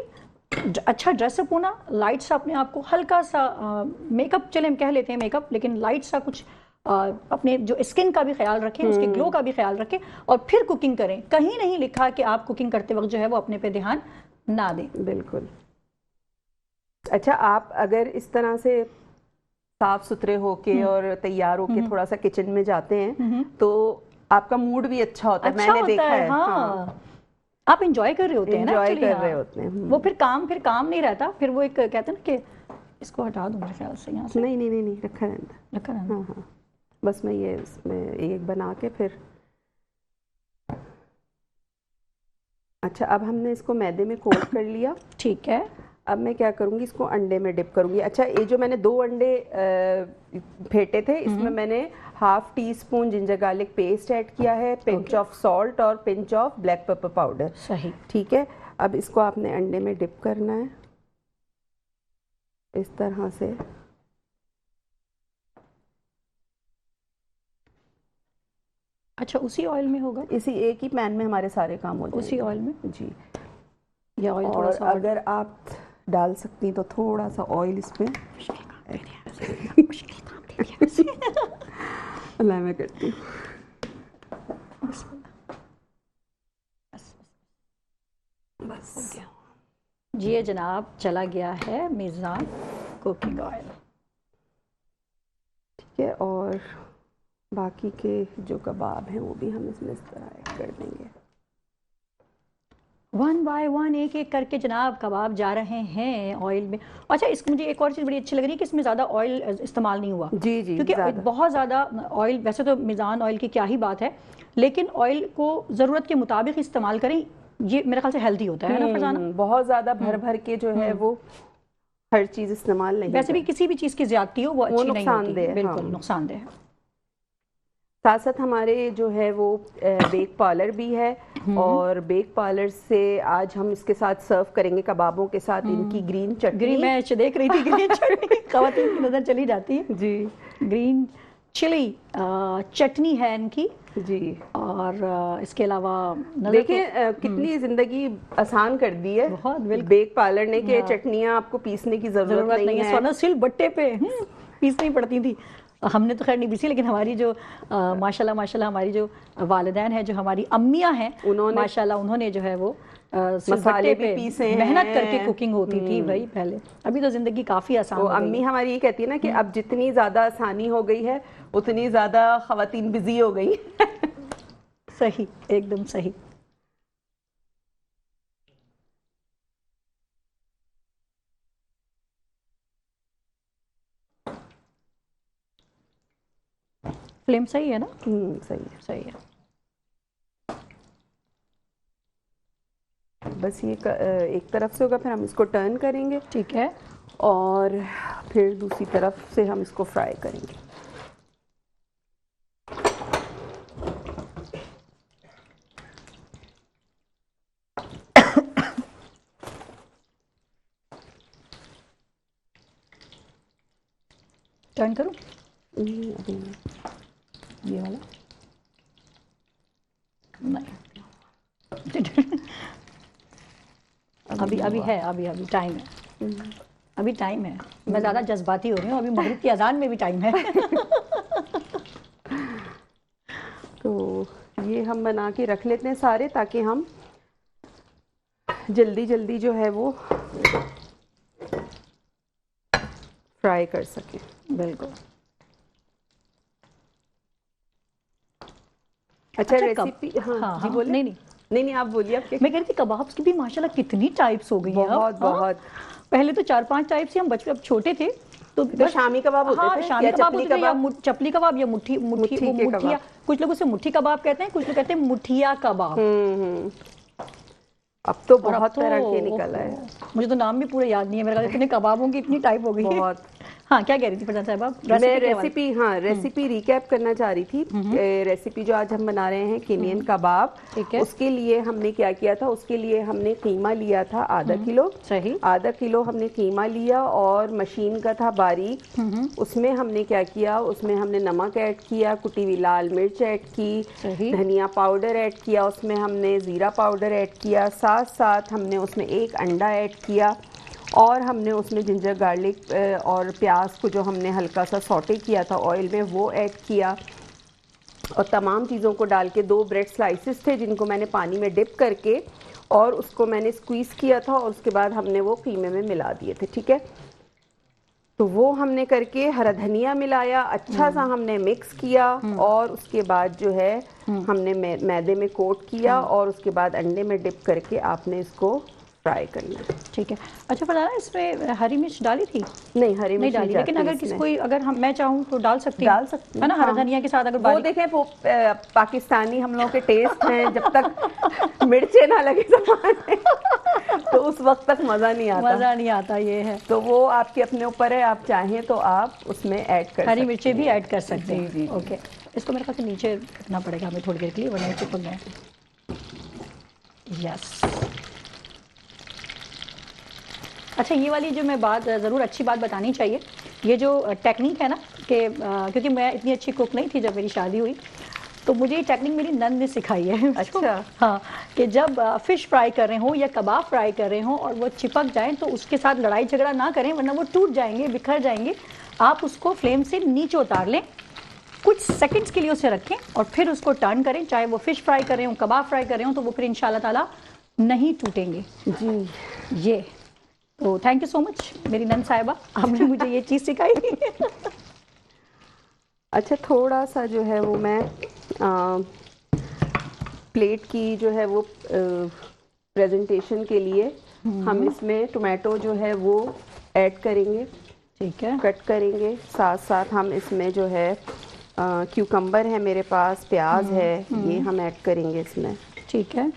अच्छा ड्रेसअप होना, लाइट सा अपने आप को, हल्का सा मेकअप, चले हम कह लेते हैं मेकअप, लेकिन लाइट सा कुछ अपने जो स्किन का भी ख्याल रखें, उसके ग्लो का भी ख्याल रखें, और फिर कुकिंग करें। कहीं नहीं लिखा कि आप कुकिंग करते वक्त जो है वो अपने पे ध्यान ना दें। बिल्कुल। अच्छा, आप अगर इस तरह से साफ सुथरे होके और तैयार होके थोड़ा सा किचन में जाते हैं तो आपका मूड भी अच्छा होता है। मैंने देखा है। हाँ। आप एंजॉय कर रहे होते हैं ना, एंजॉय कर रहे होते हैं। वो फिर काम नहीं रहता, फिर वो एक कहते हैं ना कि इसको हटा दूं मेरे ख्याल से यहाँ से। नहीं, रखा रहता। हाँ, बस मैं ये इसमें एक बना के फिर। अच्छा, अब हमने इसको मैदे में कोट कर लिया। ठीक है। अब मैं क्या करूँगी, इसको अंडे में डिप करूँगी। अच्छा, ये जो मैंने 2 अंडे फेंटे थे, इसमें मैंने half tea spoon ginger garlic paste add किया है, पिंच ऑफ सॉल्ट और pinch of black pepper powder. सही, ठीक है। अब इसको आपने अंडे में डिप करना है इस तरह से। अच्छा उसी ऑयल में होगा? इसी एक ही पैन में हमारे सारे काम हो जाएंगे। उसी ऑयल में जी। ये ऑयल थोड़ा और सा अगर आप डाल सकती हैं तो थोड़ा सा ऑयल इसमें अल्लाह मैं करती हूँ। बस ये जनाब चला गया है मीज़ान कुकिंग ऑयल। ठीक है। और बाकी के जो कबाब हैं वो भी हम इसमें इस तरह ऐड कर देंगे। वन बाय वन एक एक करके जनाब कबाब जा रहे हैं ऑयल में। अच्छा इसको मुझे एक और चीज़ बड़ी अच्छी लग रही है कि इसमें ज़्यादा ऑयल इस्तेमाल नहीं हुआ। जी जी, क्योंकि बहुत ज़्यादा ऑयल, वैसे तो मीज़ान ऑयल की क्या ही बात है, लेकिन ऑयल को ज़रूरत के मुताबिक इस्तेमाल करें, ये मेरे ख्याल से हेल्दी होता है ना फरजाना? बहुत ज़्यादा भर भर के जो है वो हर चीज़ इस्तेमाल नहीं। वैसे भी किसी भी चीज़ की ज्यादती हो वो अच्छी नहीं होती, नुकसानदेह, बिल्कुल हाँ। नुकसानदेह है। साथ साथ हमारे जो है वो बेक पार्लर भी है, और बेक पार्लर से आज हम इसके साथ सर्व करेंगे कबाबों के साथ इनकी ग्रीन चटनी। ग्रीन, मैं देख रही थी ग्रीन चटनी ख़वातीन की नज़र चली जाती है जी। ग्रीन चिली चटनी है इनकी जी। और इसके अलावा देखिए कितनी जिंदगी आसान कर दी है बहुत, बिल्कुल। बेक पार्लर ने कि चटनियाँ आपको पीसने की जरूरत नहीं है। सोना सिल बट्टे पे पीसनी पड़ती थी। हमने तो खैर नहीं पीसी, लेकिन हमारी जो माशाल्लाह हमारी जो वालिदैन है, जो हमारी अम्मियाँ हैं, उन्होंने माशाल्लाह उन्होंने जो है वो मसाले भी पीसे हैं, मेहनत करके कुकिंग होती थी भाई पहले। अभी तो जिंदगी काफी आसान हो गई है। अम्मी हमारी ये कहती है ना कि अब जितनी ज्यादा आसानी हो गई है उतनी ज्यादा खवातीन बिजी हो गई। सही, एकदम सही। फ्लेम सही है ना? सही है। सही है। बस ये एक तरफ से होगा, फिर हम इसको टर्न करेंगे। ठीक है। और फिर दूसरी तरफ से हम इसको फ्राई करेंगे। टर्न करूं? अभी ये वाला नहीं। अभी है, अभी टाइम है, अभी टाइम है। मैं ज़्यादा जज्बाती हो रही हूँ, अभी मगरिब की अजान में भी टाइम है। तो ये हम बना के रख लेते हैं सारे, ताकि हम जल्दी जल्दी जो है वो फ्राई कर सकें। बिल्कुल। अच्छा रेसिपी, हाँ जी बोलिए। नहीं आप बोलिए। आप मैं कह रही थी कबाब्स की भी माशाल्लाह कितनी टाइप्स हो गई हैं। बहुत पहले तो 4-5 टाइप्स से हम बचपन छोटे थे तो शामी कबाब होते थे, शामी कबाब होते थे, या चपली कबाब या मुठिया। कुछ लोग उसे मुट्ठी कबाब कहते हैं, कुछ लोग कहते हैं मुठिया कबाब। अब तो बहुत तरह के निकल है। मुझे तो नाम भी पूरे याद नहीं है, मेरे ख्याल इतने कबाबों की इतनी टाइप हो गई है। बहुत। हाँ क्या कह रही थी फरजाना साहिबा? मैं रेसिपी रिकैप करना चाह रही थी। रेसिपी जो आज हम बना रहे हैं केनियन कबाब, उसके लिए हमने क्या किया था, उसके लिए हमने कीमा लिया था आधा किलो। सही। आधा किलो हमने कीमा लिया और मशीन का था बारीक। उसमें हमने क्या किया, उसमें हमने नमक ऐड किया, कुटी हुई लाल मिर्च ऐड की, धनिया पाउडर ऐड किया, उसमें हमने ज़ीरा पाउडर ऐड किया, साथ साथ हमने उसमें एक अंडा ऐड किया, और हमने उसमें जिंजर गार्लिक और प्याज को जो हमने हल्का सा सॉटे किया था ऑयल में वो ऐड किया, और तमाम चीज़ों को डाल के 2 ब्रेड स्लाइसेस थे जिनको मैंने पानी में डिप करके और उसको मैंने स्क्वीज़ किया था, और उसके बाद हमने वो कीमे में मिला दिए थे। ठीक है। तो वो हमने करके हरा धनिया मिलाया, अच्छा सा हमने मिक्स किया, और उसके बाद जो है हमने मैदे में कोट किया, और उसके बाद अंडे में डिप करके आपने इसको फ्राई करना। ठीक है। अच्छा फरजाना इसमें हरी मिर्च डाली थी? नहीं, हरी मिर्च नहीं डाली, लेकिन अगर किसी कोई, अगर मैं चाहूँ तो डाल सकती है ना, हरा धनिया के साथ। अगर वो देखें वो पाकिस्तानी हम लोगों के टेस्ट हैं, जब तक मिर्चें ना लगे सामान तो उस वक्त तक मजा नहीं आता। मजा नहीं आता, ये है। तो वो आपके अपने ऊपर है, आप चाहें तो आप उसमें ऐड कर हरी मिर्ची भी ऐड कर सकते हैं। जी। ओके, इसको मेरे ख्याल से नीचे रखना पड़ेगा हमें थोड़ी देर के लिए, वरना चिपक गए। यस। अच्छा, ये वाली जो मैं बात ज़रूर अच्छी बात बतानी चाहिए, ये जो टेक्निक है ना कि क्योंकि मैं इतनी अच्छी कुक नहीं थी जब मेरी शादी हुई, तो मुझे ये टेक्निक मेरी नंद ने सिखाई है। अच्छा। हाँ, कि जब फ़िश फ्राई कर रहे हो या कबाब फ्राई कर रहे हो और वो चिपक जाएं तो उसके साथ लड़ाई झगड़ा ना करें, वरना वो टूट जाएंगे, बिखर जाएंगे। आप उसको फ्लेम से नीचे उतार लें, कुछ सेकंड्स के लिए उसे रखें और फिर उसको टर्न करें, चाहे वो फ़िश फ्राई कर रहे हो, कबाब फ्राई कर रहे हो, तो वो फिर इंशाल्लाह ताला नहीं टूटेंगे। जी। ये तो थैंक यू सो मच मेरी नंद साहिबा, आपने मुझे ये चीज़ सिखाई। अच्छा, थोड़ा सा जो है वो मैं प्लेट की जो है वो प्रेजेंटेशन के लिए हम इसमें टोमेटो जो है वो ऐड करेंगे। ठीक है। कट करेंगे, साथ साथ हम इसमें जो है क्यूकम्बर है मेरे पास, प्याज है, ये हम ऐड करेंगे इसमें। ठीक है।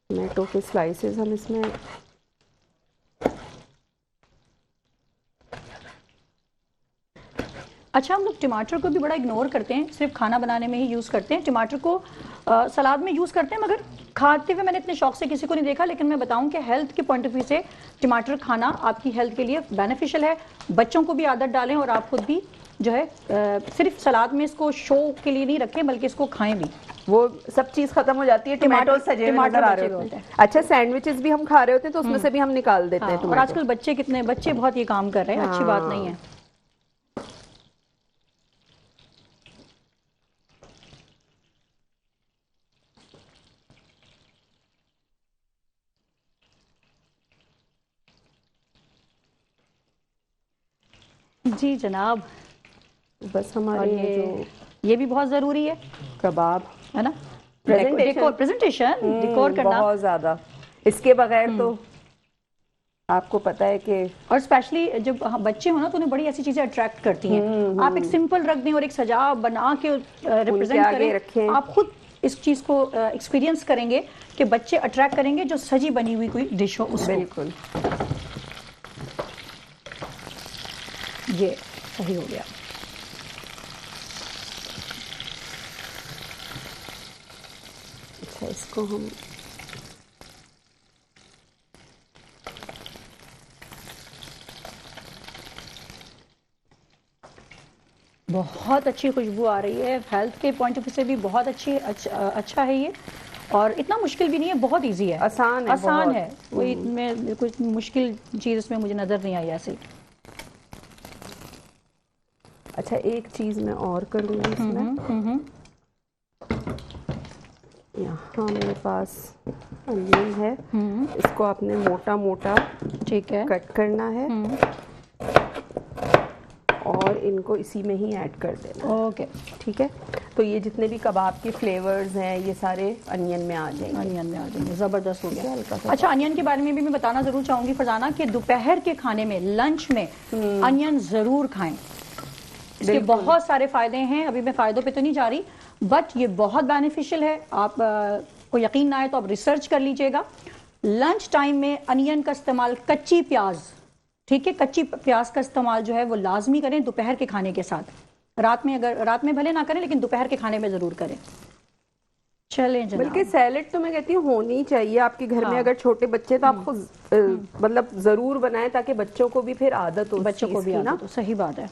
टोमेटो के स्लाइसेस हम इसमें अच्छा, हम लोग टमाटर को भी बड़ा इग्नोर करते हैं, सिर्फ खाना बनाने में ही यूज़ करते हैं। टमाटर को सलाद में यूज़ करते हैं, मगर खाते हुए मैंने इतने शौक से किसी को नहीं देखा। लेकिन मैं बताऊं कि हेल्थ के पॉइंट ऑफ व्यू से टमाटर खाना आपकी हेल्थ के लिए बेनिफिशियल है। बच्चों को भी आदत डालें और आप खुद भी जो है सिर्फ सलाद में इसको शो के लिए नहीं रखें, बल्कि इसको खाएं भी। वो सब चीज खत्म हो जाती है, टमाटो सजे हुए नजर आ रहे होते हैं। अच्छा, सैंडविचेस भी हम खा रहे होते हैं तो उसमें से भी हम निकाल देते हैं। और आजकल बच्चे बहुत ये काम कर रहे हैं, अच्छी बात नहीं है। जी जनाब, बस हमारे ये भी बहुत ज़रूरी है, कबाब है ना, प्रेजेंटेशन डेकोर करना बहुत ज़्यादा, इसके बगैर तो आपको पता है कि, और स्पेशली जब बच्चे हो ना तो उन्हें बड़ी ऐसी चीज़ें अट्रैक्ट करती हैं। आप एक सिंपल रख दें और एक सजा बना के रिप्रेजेंट करें, रखें। आप खुद इस चीज़ को एक्सपीरियंस करेंगे कि बच्चे अट्रैक्ट करेंगे जो सजी बनी हुई कोई डिश हो उसको। बिल्कुल। ये सही हो गया। अच्छा, इसको हम बहुत अच्छी खुशबू आ रही है, हेल्थ के पॉइंट ऑफ व्यू से भी बहुत अच्छा है ये, और इतना मुश्किल भी नहीं है, बहुत इजी है, आसान है। कोई में कुछ मुश्किल चीज़ इसमें मुझे नज़र नहीं आई ऐसे। अच्छा, एक चीज़ मैं और कर लूँगी इसमें। यहाँ मेरे पास अनियन है, इसको आपने मोटा मोटा ठीक है कट करना है और इनको इसी में ही ऐड कर देना। ओके, ठीक है, तो ये जितने भी कबाब के फ्लेवर्स हैं ये सारे अनियन में आ जाएंगे। ज़बरदस्त हो गया, हल्का सा। अच्छा, अनियन के बारे में भी मैं बताना ज़रूर चाहूँगी फरजाना कि दोपहर के खाने में, लंच में अनियन ज़रूर खाएं। इसके बहुत सारे फ़ायदे हैं, अभी मैं फ़ायदों पे तो नहीं जा रही, बट ये बहुत बेनिफिशियल है। आप को यकीन ना आए तो आप रिसर्च कर लीजिएगा। लंच टाइम में अनियन का इस्तेमाल, कच्ची प्याज, ठीक है, कच्ची प्याज का इस्तेमाल जो है वो लाजमी करें दोपहर के खाने के साथ। रात में भले ना करें, लेकिन दोपहर के खाने में ज़रूर करें। चलें जनाब, बल्कि सैलेड तो मैं कहती हूँ होनी चाहिए आपके घर में। अगर छोटे बच्चे तो आपको मतलब ज़रूर बनाएं ताकि बच्चों को भी फिर आदत हो, बच्चों को भी आदत हो। सही बात है।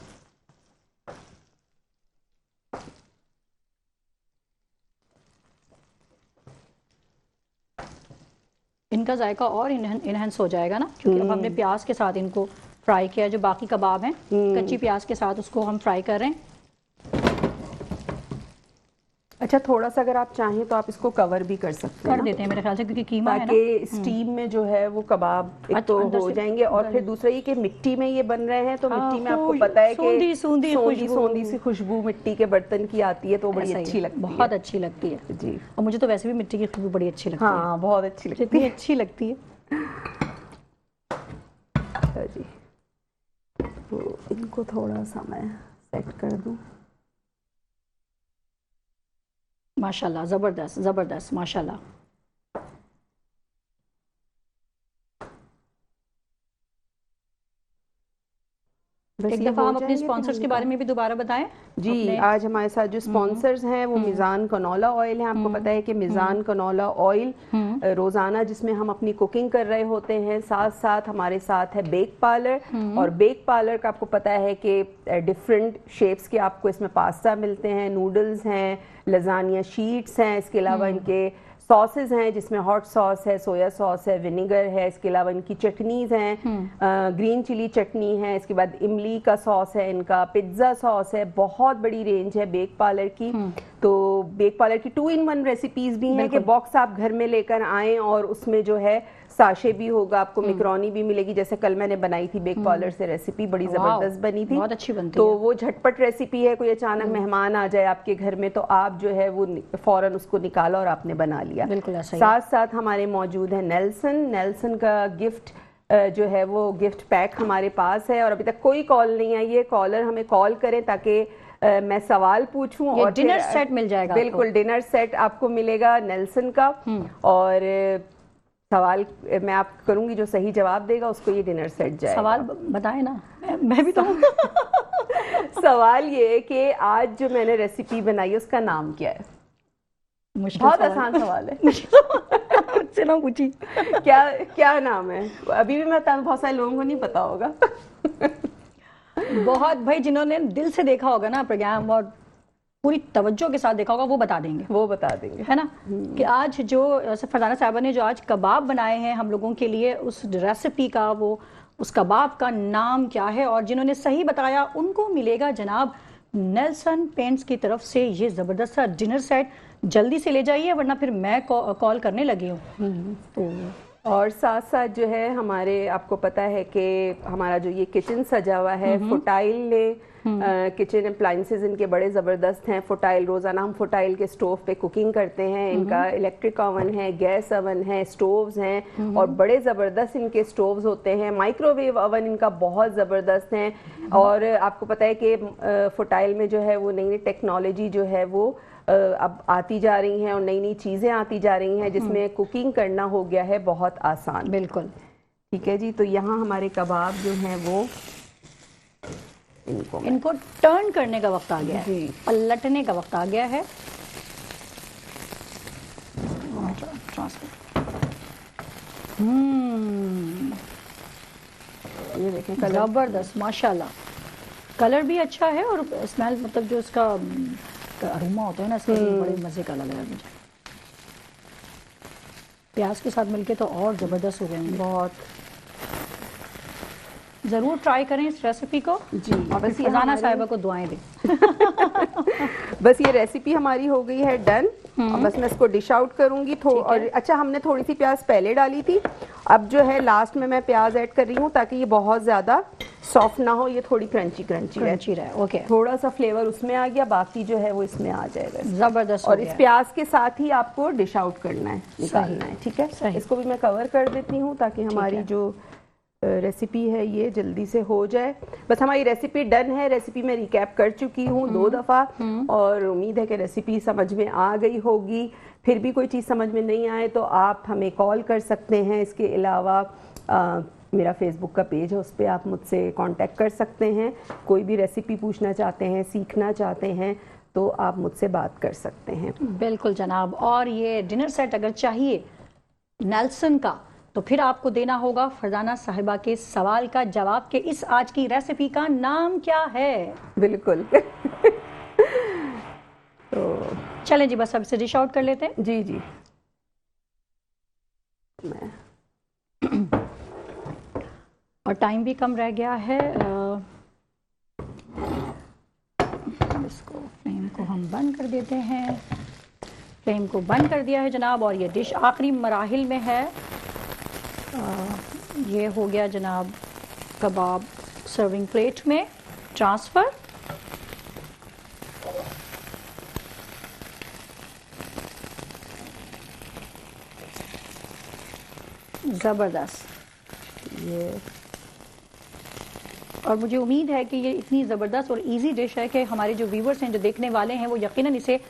इनका जायका और इनहेंस हो जाएगा ना, क्योंकि अब हमने प्याज के साथ इनको फ्राई किया। जो बाकी कबाब हैं कच्ची प्याज के साथ उसको हम फ्राई कर रहे हैं। अच्छा, थोड़ा सा अगर आप चाहें तो आप इसको कवर भी कर सकते हैं, कर देते हैं मेरे ख्याल से, क्योंकि कीमा है ना, ताकि स्टीम में जो है वो कबाब एक तो हो जाएंगे, और फिर दूसरा ये कि मिट्टी में ये बन रहे हैं तो मिट्टी में आपको पता है कि सोंधी सी खुशबू मिट्टी के बर्तन की आती है, तो बड़ी अच्छी लगती है, बहुत अच्छी लगती है जी। और मुझे तो वैसे भी मिट्टी की खुशबू बड़ी अच्छी लगती है। हाँ, बहुत अच्छी लगती है, इतनी अच्छी लगती है। अच्छा जी, तो इनको थोड़ा सा मैं सेट कर दूं। माशाल्लाह, ज़बरदस्त ज़बरदस्त, माशाल्लाह। बस एक ये दफ़ा हो हम अपने जाएंगे स्पॉन्सर्स के तो बारे में भी दोबारा बताएं। जी, आज हमारे साथ जो स्पॉन्सर्स हैं वो मिज़ान कनोला ऑयल है। आपको पता है कि मिज़ान कनोला ऑयल रोज़ाना जिसमें हम अपनी कुकिंग कर रहे होते हैं, साथ साथ हमारे साथ है बेक पार्लर। और बेक पार्लर का आपको पता है कि डिफरेंट शेप्स के आपको इसमें पास्ता मिलते हैं, नूडल्स हैं, लजानिया शीट्स हैं, इसके अलावा इनके सॉसेज हैं जिसमें हॉट सॉस है, सोया सॉस है, विनेगर है, इसके अलावा इनकी चटनीज हैं, ग्रीन चिली चटनी है, इसके बाद इमली का सॉस है, इनका पिज्ज़ा सॉस है। बहुत बड़ी रेंज है बेक पार्लर की। तो बेक पार्लर की 2-in-1 रेसिपीज भी हैं कि बॉक्स आप घर में लेकर आएं और उसमें जो है साशे भी होगा, आपको मिक्रोनी भी मिलेगी। जैसे कल मैंने बनाई थी बेक पार्लर से रेसिपी, बड़ी जबरदस्त बनी थी, बहुत अच्छी बनती तो है। वो झटपट रेसिपी है। कोई अचानक मेहमान आ जाए आपके घर में तो आप जो है वो फौरन उसको निकाला और आपने बना लिया। बिल्कुल ऐसा ही। साथ साथ हमारे मौजूद है नेल्सन का गिफ्ट जो है वो गिफ्ट पैक हमारे पास है। और अभी तक कोई कॉल नहीं आई है, कॉलर हमें कॉल करें ताकि मैं सवाल पूछूं। और डिनर सेट मिल जाएगा, बिल्कुल डिनर सेट आपको मिलेगा नेल्सन का। और सवाल मैं आप करूंगी, जो सही जवाब देगा उसको ये डिनर सेट जाएगा। सवाल बताएं ना, मैं भी तो सवाल ये है कि आज जो मैंने रेसिपी बनाई है उसका नाम क्या है? बहुत आसान सवाल है। मुझसे ना पूछी। क्या क्या नाम है? अभी भी मैं बहुत सारे लोगों को नहीं पता होगा। बहुत भाई, जिन्होंने दिल से देखा होगा ना प्रोग्राम और पूरी तवज्जो के साथ देखा होगा, वो बता देंगे, है ना। कि आज जो फरजाना साहिबा ने जो आज कबाब बनाए हैं हम लोगों के लिए, उस रेसिपी का, वो उस कबाब का नाम क्या है, और जिन्होंने सही बताया उनको मिलेगा जनाब नेल्सन पेंट्स की तरफ से ये ज़बरदस्त सा डिनर सेट। जल्दी से ले जाइए वरना फिर मैं कॉल करने लगी हूँ। तो और साथ साथ जो है हमारे, आपको पता है कि हमारा जो ये किचन सजा हुआ है, फुटाइल ने किचन अप्लाइंसेस इनके बड़े ज़बरदस्त हैं। फुटाइल, रोज़ाना हम फुटाइल के स्टोव पे कुकिंग करते हैं। इनका इलेक्ट्रिक ओवन है, गैस ओवन है, स्टोव्स हैं, और बड़े ज़बरदस्त इनके स्टोव्स होते हैं। माइक्रोवेव ओवन इनका बहुत ज़बरदस्त हैं। और आपको पता है कि फुटाइल में जो है वो नई नई टेक्नोलॉजी जो है वो अब आती जा रही हैं और नई नई चीज़ें आती जा रही हैं जिसमें कुकिंग करना हो गया है बहुत आसान। बिल्कुल ठीक है जी। तो यहाँ हमारे कबाब जो हैं वो इनको टर्न करने का वक्त आ गया है, पलटने का वक्त आ गया है। ये देखें कलर जबरदस्त, माशाल्लाह। कलर भी अच्छा है और स्मेल, मतलब जो इसका अरोमा होता है ना, इसका बड़े मजे का लग रहा है मुझे। प्याज के साथ मिलके तो और जबरदस्त हो गए हैं। बहुत जरूर ट्राई करें इस रेसिपी को जी। और बस फरजाना साहिबा को दुआएं दें। बस ये रेसिपी हमारी हो गई है डन। और बस मैं इसको डिश आउट करूंगी। और अच्छा, हमने थोड़ी सी प्याज पहले डाली थी, अब जो है लास्ट में मैं प्याज ऐड कर रही हूँ ताकि ये बहुत ज्यादा सॉफ्ट ना हो, ये थोड़ी क्रंची रहे। ओके, थोड़ा सा फ्लेवर उसमें आ गया, बाकी जो है वो इसमें आ जाएगा। जबरदस्त। और इस प्याज के साथ ही आपको डिश आउट करना है, निकालना है। ठीक है, इसको भी मैं कवर कर देती हूँ ताकि हमारी जो रेसिपी है ये जल्दी से हो जाए। बस हमारी रेसिपी डन है। रेसिपी मैं रिकैप कर चुकी हूँ 2 दफ़ा, और उम्मीद है कि रेसिपी समझ में आ गई होगी। फिर भी कोई चीज़ समझ में नहीं आए तो आप हमें कॉल कर सकते हैं। इसके अलावा मेरा फेसबुक का पेज है, उस पर आप मुझसे कांटेक्ट कर सकते हैं। कोई भी रेसिपी पूछना चाहते हैं, सीखना चाहते हैं तो आप मुझसे बात कर सकते हैं। बिल्कुल जनाब। और ये डिनर सेट अगर चाहिए नेल्सन का, तो फिर आपको देना होगा फरजाना साहिबा के सवाल का जवाब कि इस आज की रेसिपी का नाम क्या है। बिल्कुल। तो चलें जी, बस अब इसे डिश आउट कर लेते हैं। जी जी। और टाइम भी कम रह गया है। इसको, फ्लेम को हम बंद कर देते हैं। फ्लेम को बंद कर दिया है जनाब, और ये डिश आखिरी मराहिल में है। ये हो गया जनाब कबाब सर्विंग प्लेट में ट्रांसफ़र। ज़बरदस्त। ये, और मुझे उम्मीद है कि ये इतनी ज़बरदस्त और इजी डिश है कि हमारे जो व्यूवर्स हैं, जो देखने वाले हैं, वो यकीनन इसे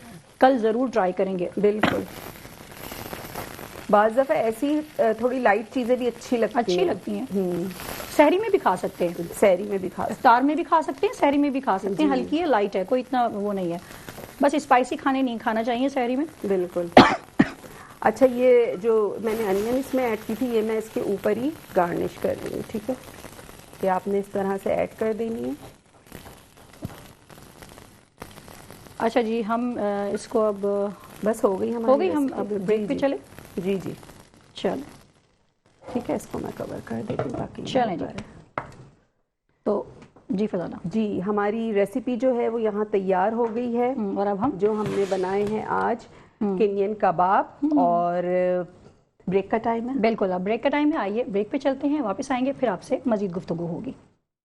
कल ज़रूर ट्राई करेंगे। बिल्कुल। बाज़ दफ़ा ऐसी थोड़ी लाइट चीज़ें भी अच्छी लगती हैं। सहरी में भी खा सकते हैं, सहरी में भी खा सकते हैं, इफ्तार में भी खा सकते हैं, सहरी में भी खा सकते हैं। हल्की है, लाइट है, कोई इतना वो नहीं है। बस स्पाइसी खाने नहीं खाना चाहिए सहरी में। बिल्कुल। अच्छा, ये जो मैंने अनियन इसमें ऐड की थी, ये मैं इसके ऊपर ही गार्निश कर रही हूँ, ठीक है। ये आपने इस तरह से ऐड कर देनी है। अच्छा जी, हम इसको अब बस हो गई हमारी, हो गई, हम अब ब्रेक पे चले। जी जी, चलो ठीक है, इसको मैं कवर कर देती हूँ ताकि चलें जी। तो जी फजाना जी, हमारी रेसिपी जो है वो यहाँ तैयार हो गई है। और अब हम जो हमने बनाए हैं आज केनियन कबाब, और ब्रेक का टाइम है। बिल्कुल, अब ब्रेक का टाइम है। आइए ब्रेक पे चलते हैं, वापस आएंगे, फिर आपसे मजीद गुफ्तगू होगी।